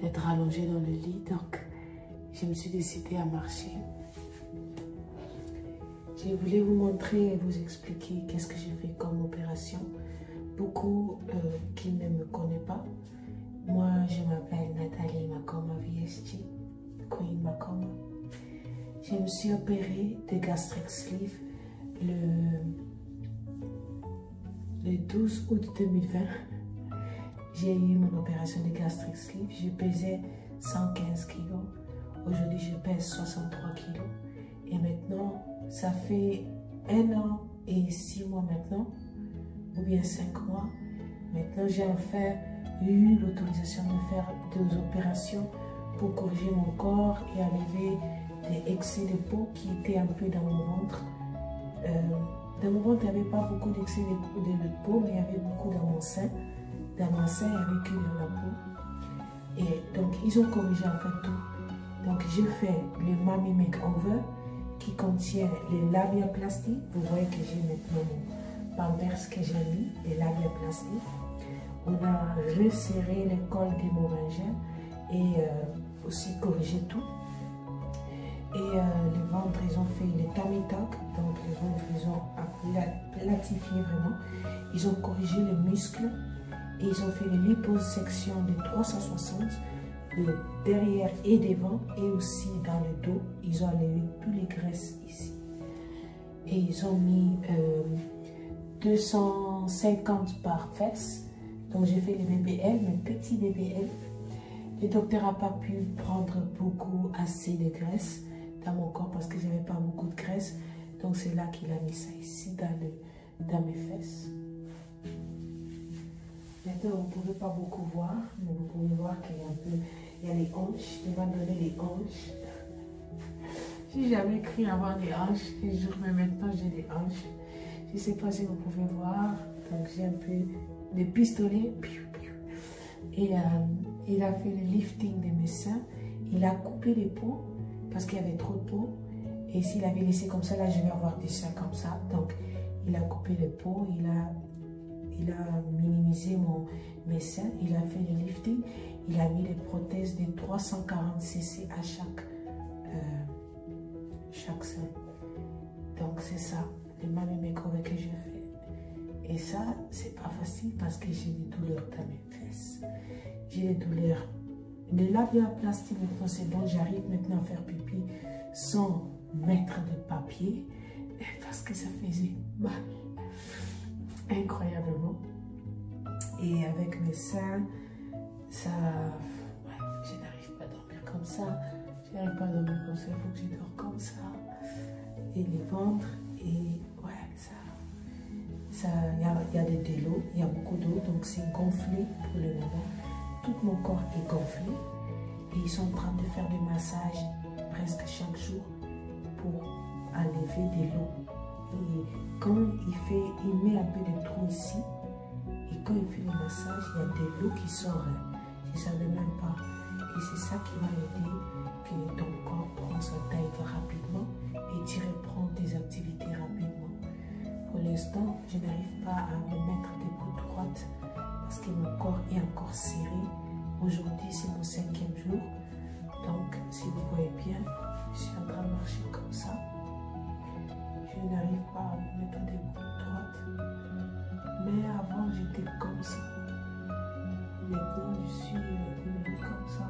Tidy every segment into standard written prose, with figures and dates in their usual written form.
d'être allongée dans le lit. Donc, je me suis décidée à marcher. Je voulais vous montrer et vous expliquer qu'est-ce que j'ai fait comme opération. Beaucoup qui ne me connaissent pas. Moi, je m'appelle Nathalie Makoma VSG, Queen Makoma. Je me suis opérée de gastric sleeve le 12 août 2020. J'ai eu mon opération de gastric sleeve. Je pesais 115 kg. Aujourd'hui, je pèse 63 kg. Et maintenant, ça fait 1 an et 6 mois maintenant, ou bien 5 mois. Maintenant, j'ai enfin eu l'autorisation de faire 2 opérations pour corriger mon corps et enlever des excès de peau qui étaient un peu dans mon ventre. Dans mon ventre, il n'y avait pas beaucoup d'excès de peau, mais il y avait beaucoup dans mon sein. Dans mon sein, il n'y avait que de la peau. Et donc, ils ont corrigé en fait tout. Donc, je fais le Mami Makeover qui contient les labiaplasties. Vous voyez que j'ai maintenant mon pampers que j'ai mis, les labiaplasties. On a resserré le col des moringins et aussi corrigé tout. Et le ventre, ils ont fait le tummy tuck, donc le ventre, ils ont platifié vraiment. Ils ont corrigé les muscles et ils ont fait les liposuctions de 360, de derrière et devant, et aussi dans le dos. Ils ont enlevé toutes les graisses ici. Et ils ont mis 250 par fesse. Donc j'ai fait les BBL, mes petits BBL. Le docteur n'a pas pu prendre assez de graisse dans mon corps parce que je n'avais pas beaucoup de graisse. Donc c'est là qu'il a mis ça ici dans mes fesses. Maintenant vous ne pouvez pas beaucoup voir, mais vous pouvez voir qu'il y a les hanches. Il m'a donné les hanches. J'ai jamais cru avoir des hanches un jour, mais maintenant j'ai des hanches. Je ne sais pas si vous pouvez voir. Donc j'ai un peu des pistolets. Et il a fait le lifting de mes seins. Il a coupé les peaux parce qu'il y avait trop de peau. Et s'il avait laissé comme ça, là, je vais avoir des seins comme ça. Donc, il a coupé les peaux. Il a minimisé mes seins. Il a fait le lifting. Il a mis les prothèses de 340 cc à chaque sein. Donc, c'est ça, le Mami Makeover que je fais. Et ça, c'est pas facile parce que j'ai des douleurs dans mes fesses. J'ai des douleurs. Les labiaplasties, maintenant, c'est bon. J'arrive maintenant à faire pipi sans mettre de papier parce que ça faisait mal. Incroyablement. Et avec mes seins, ça... Ouais, je n'arrive pas à dormir comme ça. Je n'arrive pas à dormir comme ça. Il faut que je dors comme ça. Et les ventres. Et ouais, il y a de l'eau, il y a beaucoup d'eau, donc c'est gonflé pour le moment. Tout mon corps est gonflé et ils sont en train de faire des massages presque chaque jour pour enlever de l'eau. Et quand il met un peu de trou ici, et quand il fait le massage, il y a de l'eau qui sort. Je ne savais même pas. Et c'est ça qui m'a aidé que ton corps prend sa taille rapidement et tu reprends tes activités rapidement. Pour l'instant, je n'arrive pas à me mettre debout droite parce que mon corps est encore serré. Aujourd'hui, c'est mon 5e jour. Donc, si vous voyez bien, je suis en train de marcher comme ça. Je n'arrive pas à me mettre debout droite. Mais avant, j'étais comme ça. Maintenant, je suis comme ça.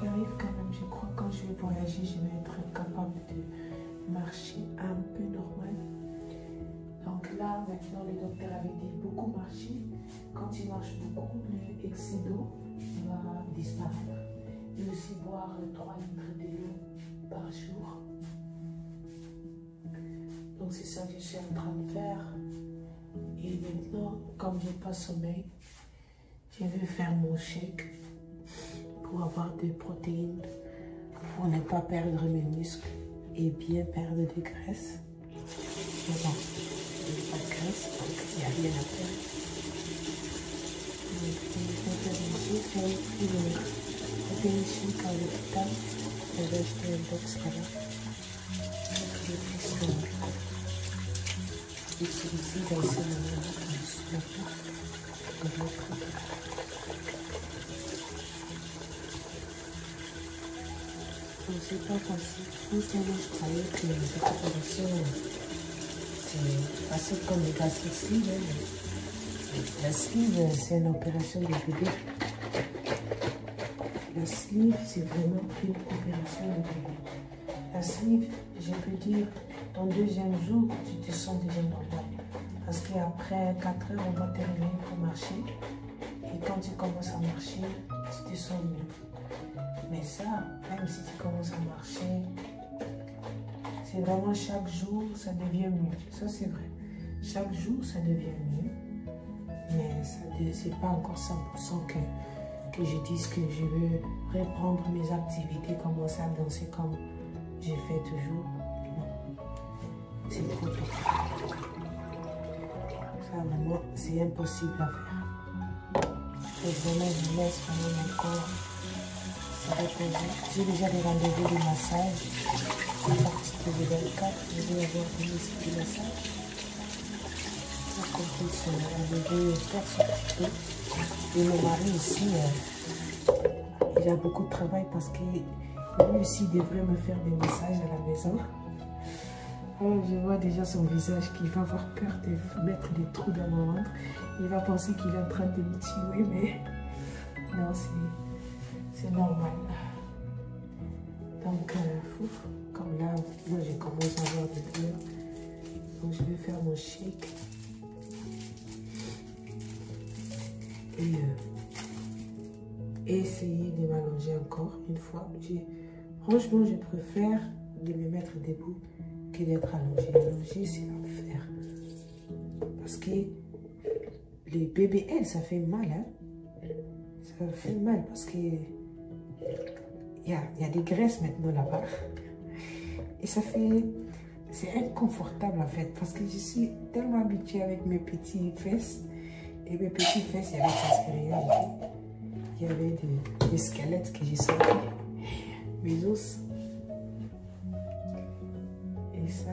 J'arrive quand même, je crois, quand je vais voyager, je vais être capable de marcher un peu normal. Donc là, maintenant, le docteur avait dit beaucoup marcher. Quand il marche beaucoup, l'excès d'eau va disparaître. Et aussi boire 3 litres d'eau par jour. Donc c'est ça que je suis en train de faire. Et maintenant, comme je n'ai pas sommeil, je vais faire mon shake pour avoir des protéines, pour ne pas perdre mes muscles et bien perdre de graisse. Mais bon, je n'ai pas de graisse, donc il n'y a rien à faire. Donc, je vais faire un shake, j'avais pris le protéine shake à l'hôpital, j'avais acheté un box là-bas. Donc j'ai pris ça. Et celui-ci, c'est le super. c'est pas facile. Franchement, moi, je croyais que cette opération, c'est facile comme les gastric sleeve. Hein. La sleeve, c'est une opération de bébé. La sleeve, c'est vraiment une opération de bébé. La sleeve, je peux dire, ton deuxième jour, tu te sens déjà normal. Parce qu'après 4 heures, on va te réveiller pour marcher. Et quand tu commences à marcher, tu te sens mieux. Mais ça, même si tu commences à marcher, c'est vraiment chaque jour, ça devient mieux. Ça, c'est vrai. Chaque jour, ça devient mieux. Mais c'est pas encore 100% que je dise que je veux reprendre mes activités, commencer à danser comme j'ai fait toujours. Non. C'est trop tôt. Ça, vraiment, c'est impossible à faire. Vraiment, je laisse vraiment mon corps se reposer. J'ai déjà des rendez-vous de massage. À partir de 24, je vais avoir des essais de massage. Pour qu'on puisse arriver faire ce petit peu. Et mon mari aussi, il a beaucoup de travail parce que lui aussi devrait me faire des massages à la maison. Je vois déjà son visage qui va avoir peur de mettre des trous dans mon ventre. Il va penser qu'il est en train de me tuer, mais non, c'est normal. Donc, comme là, moi je commence à avoir des douleurs. Donc, je vais faire mon shake. Et essayer de m'allonger encore une fois. Franchement, je préfère de me mettre debout que d'être allongé. Allongé, c'est l'enfer. Parce que les bébés, ça fait mal. Hein? Ça fait mal parce que il y a des graisses maintenant là-bas. Et ça fait... C'est inconfortable en fait. Parce que je suis tellement habituée avec mes petites fesses. Et mes petites fesses, il y avait presque rien. Il y avait des squelettes que j'ai sortis. Mes os. Et ça...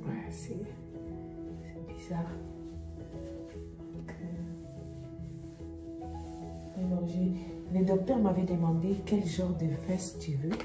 ouais, c'est bizarre. Alors, le docteur m'avait demandé quel genre de fesses tu veux.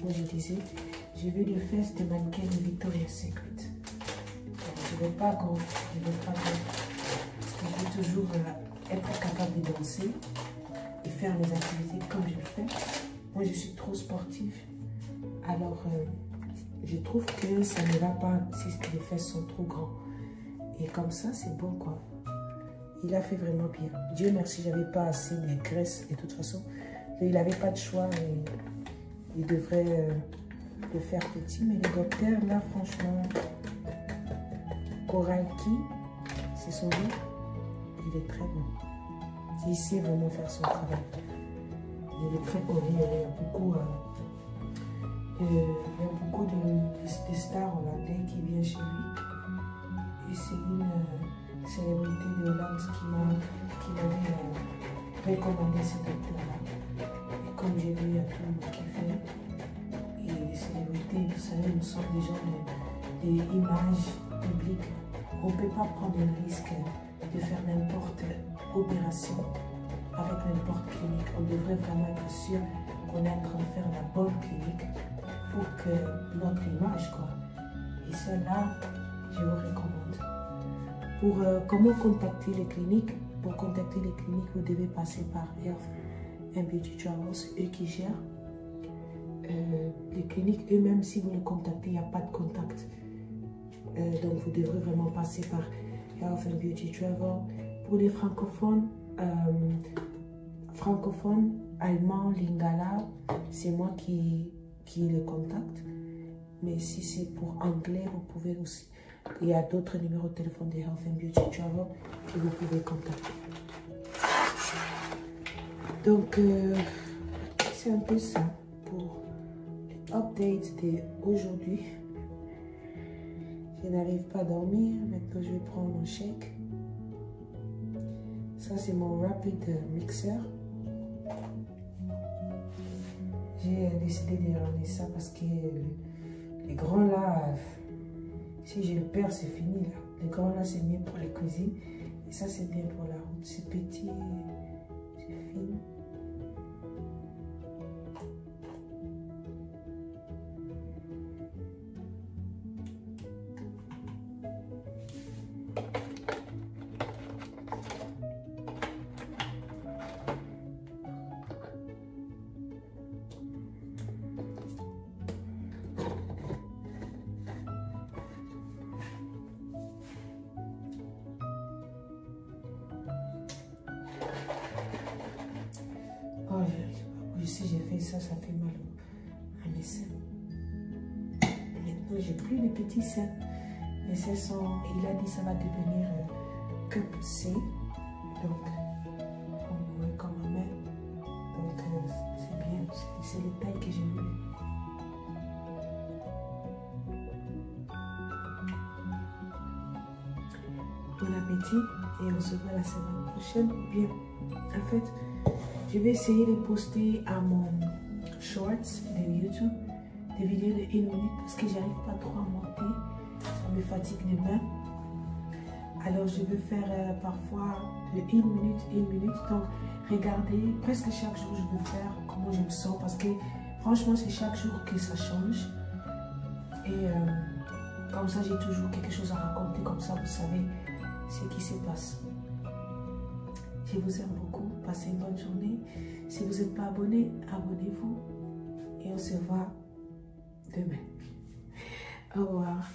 Moi, je disais, je veux des fesses de mannequin Victoria's Secret. Je ne veux pas gros, je ne veux pas gros. Parce que je veux toujours être capable de danser et faire mes activités comme je le fais. Moi, je suis trop sportive. Alors, je trouve que ça ne va pas si les fesses sont trop grands. Et comme ça, c'est bon, quoi. Il a fait vraiment bien. Dieu merci, j'avais pas assez de graisse de toute façon. Il n'avait pas de choix. Il devrait le faire petit. Mais le docteur, là, franchement, Koralki, c'est son nom. Il est très bon. Il sait vraiment faire son travail. Il est très bon. Il y a beaucoup de stars hollandais qui viennent chez lui. Et c'est une célébrité de Hollande qui m'avait recommandé ce docteur-là. Et comme j'ai vu, il y a tout le monde qui fait. Et les célébrités, vous savez, nous sommes des gens des images publiques. On ne peut pas prendre le risque de faire n'importe quelle opération avec n'importe clinique. On devrait vraiment être sûr qu'on est en train de faire la bonne clinique pour que notre image, quoi. Et celle-là, je vous recommande. Pour comment contacter les cliniques, pour contacter les cliniques, vous devez passer par Health and Beauty Travel, c'est eux qui gèrent. Les cliniques eux-mêmes, si vous les contactez, il n'y a pas de contact. Donc vous devrez vraiment passer par Health and Beauty Travel. Pour les francophones, allemand, lingala, c'est moi qui les contacte. Mais si c'est pour anglais, vous pouvez aussi. Il y a d'autres numéros de téléphone de Health and Beauty Travel que vous pouvez contacter. Donc, c'est un peu ça pour les updates d'aujourd'hui. Je n'arrive pas à dormir. Maintenant, je vais prendre mon shake. Ça, c'est mon Rapid Mixer. J'ai décidé de ramener ça parce que les grands là, si je le perds, c'est fini là. Les grands là, c'est mieux pour les cuisines. Et ça, c'est bien pour la route. C'est petit, c'est fin. si j'ai fait ça, ça fait mal à mes seins. Maintenant, j'ai plus les petits seins. Les seins sont, il a dit ça va devenir cup C. Donc, comme ma main. Donc, c'est bien. C'est les tailles que j'ai voulu. Bon appétit et on se voit la semaine prochaine. Bien, en fait, je vais essayer de poster à mon shorts de YouTube des vidéos de 1 minute parce que j'arrive pas trop à monter. Ça me fatigue les mains. Alors je vais faire parfois de 1 minute, 1 minute. Donc regardez, presque chaque jour je vais faire comment je me sens parce que franchement c'est chaque jour que ça change. Et comme ça j'ai toujours quelque chose à raconter, comme ça vous savez ce qui se passe. Je vous aime beaucoup, passez une bonne journée. Si vous n'êtes pas abonné, abonnez-vous et on se voit demain. Au revoir.